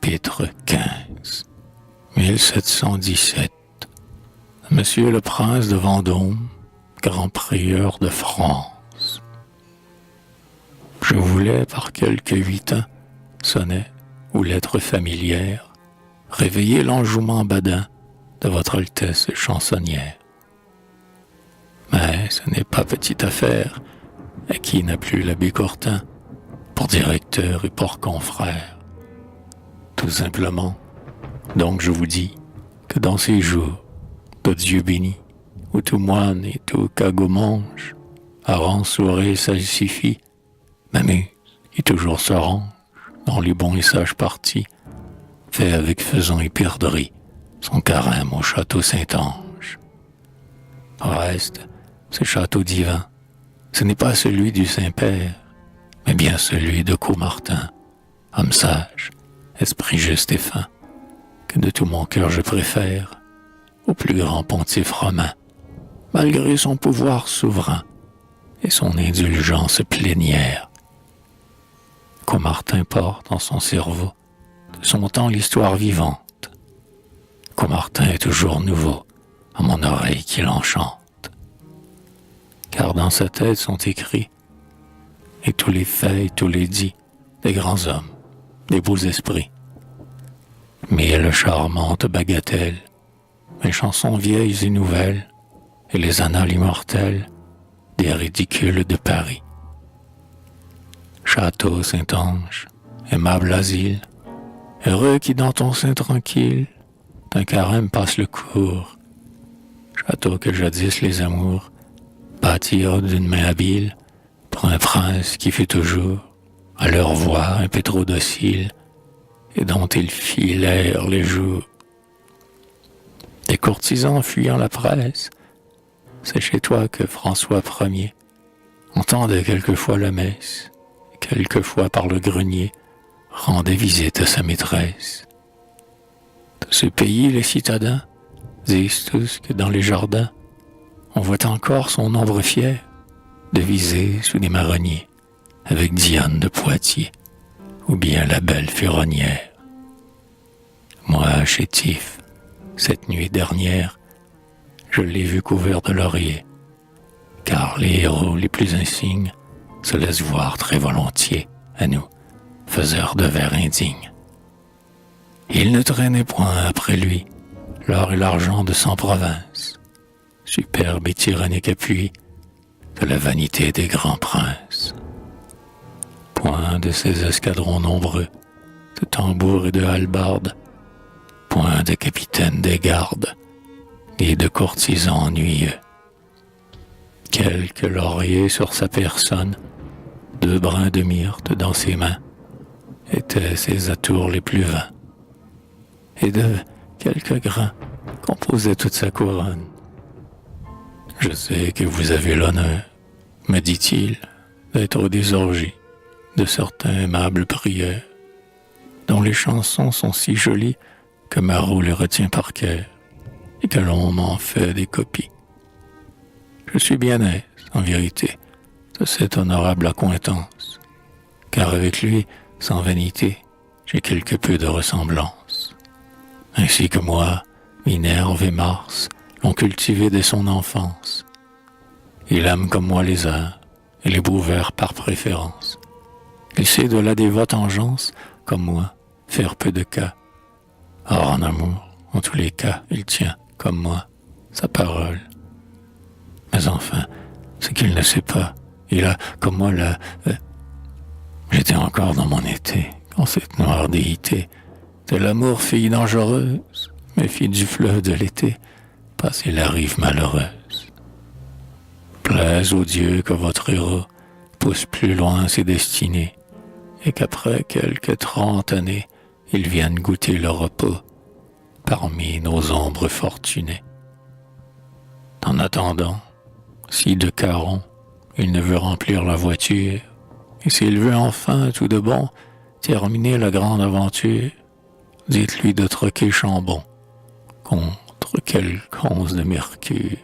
Chapitre 15 1717 Monsieur le prince de Vendôme, grand prieur de France. Je voulais, par quelque 8 ans, sonnet ou lettre familière, réveiller l'enjouement badin de votre Altesse chansonnière. Mais ce n'est pas petite affaire à qui n'a plus l'abbé Courtin pour directeur et pour confrère. Tout simplement, donc je vous dis que dans ces jours de Dieu béni, où tout moine et tout cagot mange, à rensourer salsifie, m'amuse qui toujours se range dans les bons et sages partis, fait avec faisan et perdrix son carême au château Saint-Ange. Au reste, ce château divin, ce n'est pas celui du Saint-Père, mais bien celui de Caumartin, homme sage, esprit juste et fin, que de tout mon cœur je préfère au plus grand pontife romain, malgré son pouvoir souverain et son indulgence plénière. Caumartin porte en son cerveau de son temps l'histoire vivante. Caumartin est toujours nouveau à mon oreille qui l'enchante, car dans sa tête sont écrits et tous les faits et tous les dits des grands hommes, des beaux esprits. Mille charmantes bagatelles, mes chansons vieilles et nouvelles, et les annales immortelles des ridicules de Paris. Château Saint-Ange, aimable asile, heureux qui dans ton sein tranquille, d'un carême passe le cours. Château que jadis les amours bâtirent d'une main habile, pour un prince qui fut toujours, à leur voix un peu trop docile, et dont ils filèrent les jours. Des courtisans fuyant la presse, c'est chez toi que François Ier entendait quelquefois la messe, et quelquefois par le grenier rendait visite à sa maîtresse. De ce pays, les citadins disent tous que dans les jardins, on voit encore son ombre fière devisée sous des marronniers, avec Diane de Poitiers, ou bien la belle Furonnière. Moi, chétif, cette nuit dernière, je l'ai vu couvert de laurier, car les héros les plus insignes se laissent voir très volontiers à nous, faiseurs de vers indignes. Il ne traînait point après lui l'or et l'argent de 100 provinces, superbe et tyrannique appui de la vanité des grands princes. Point de ces escadrons nombreux, de tambours et de hallebardes, point de capitaines des gardes, ni de courtisans ennuyeux. Quelques lauriers sur sa personne, 2 brins de myrte dans ses mains, étaient ses atours les plus vains. Et de quelques grains composaient toute sa couronne. Je sais que vous avez l'honneur, me dit-il, d'être des orgies de certains aimables prieurs, dont les chansons sont si jolies que Marot les retient par cœur, et que l'on m'en fait des copies. Je suis bien aise, en vérité, de cette honorable accointance, car avec lui, sans vanité, j'ai quelque peu de ressemblance. Ainsi que moi, Minerve et Mars l'ont cultivé dès son enfance. Il aime comme moi les arts, et les beaux vers par préférence. Il sait de la dévote engeance, comme moi, faire peu de cas. Or en amour, en tous les cas, il tient, comme moi, sa parole. Mais enfin, ce qu'il ne sait pas, il a, comme moi, j'étais encore dans mon été, quand cette noire déité de l'amour, fille dangereuse, mais fille du fleuve de l'été, passait la rive malheureuse. Plaise au Dieu que votre héros pousse plus loin ses destinées, et qu'après quelques 30 années, ils viennent goûter le repos parmi nos ombres fortunées. En attendant, si de Caron il ne veut remplir la voiture, et s'il veut enfin, tout de bon, terminer la grande aventure, dites-lui de troquer Chambon contre quelques onces de mercure.